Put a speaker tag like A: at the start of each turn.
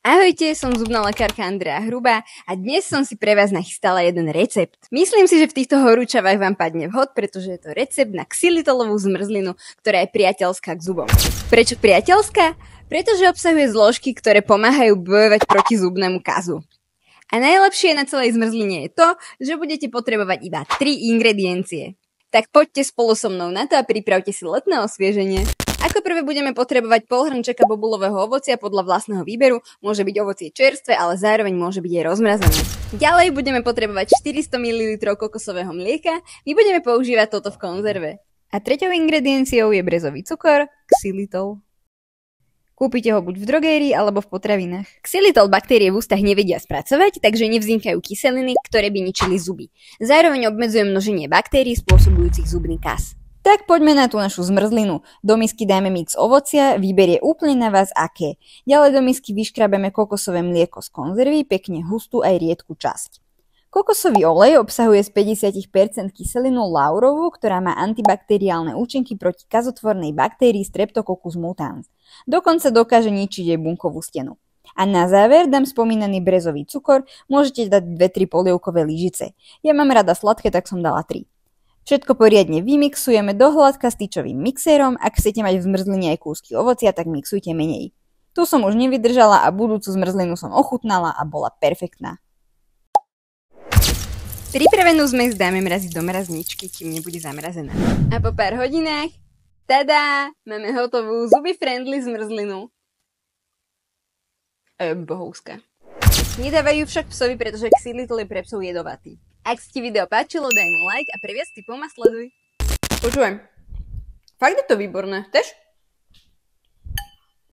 A: Ahojte, som zubná lekárka Andrea Hrubá a dnes som si pre vás nachystala jeden recept. Myslím si, že v týchto horúčavách vám padne vhod, pretože je to recept na xylitolovú zmrzlinu, ktorá je priateľská k zubom. Prečo priateľská? Pretože obsahuje zložky, ktoré pomáhajú bojovať proti zubnému kazu. A najlepšie na celej zmrzline je to, že budete potrebovať iba 3 ingrediencie. Tak poďte spolu so mnou na to a pripravte si letné osvieženie. Ako prvé budeme potrebovať pol hrnčeka bobulového ovocia podľa vlastného výberu, môže byť ovocie čerstvé, ale zároveň môže byť aj rozmrazené. Ďalej budeme potrebovať 400 ml kokosového mlieka, my budeme používať toto v konzerve. A treťou ingredienciou je brezový cukor, xylitol. Kúpite ho buď v drogérii alebo v potravinách. Xylitol baktérie v ústach nevedia spracovať, takže nevznikajú kyseliny, ktoré by ničili zuby. Zároveň obmedzuje množenie baktérií spôsobujúcich zubný kas. Tak poďme na tú našu zmrzlinu. Do misky dáme mix ovocia, výber je úplne na vás aké. Ďalej do misky vyškrabeme kokosové mlieko z konzervy, pekne hustú aj riedku časť. Kokosový olej obsahuje z 50% kyselinu laurovú, ktorá má antibakteriálne účinky proti kazotvornej baktérii Streptococcus mutans. Dokonca dokáže ničiť aj bunkovú stenu. A na záver dám spomínaný brezový cukor, môžete dať 2-3 polievkové lyžice. Ja mám rada sladké, tak som dala 3. Všetko poriadne vymixujeme do hladka styčovým mixérom, ak chcete mať v zmrzline aj kúsky ovocia, tak mixujte menej. Tu som už nevydržala a budúcu zmrzlinu som ochutnala a bola perfektná. Pripravenú zmes dáme mraziť do mrazničky, kým nebude zamrazená. A po pár hodinách, tada, máme hotovú zuby-friendly zmrzlinu. Bohovská. Nedávajú však psovi, pretože xylitol je pre psov jedovatý. Ak si ti video páčilo, daj mu like a pre viac tipov ma sleduj. Počúvaj, fakt je to výborné, chceš?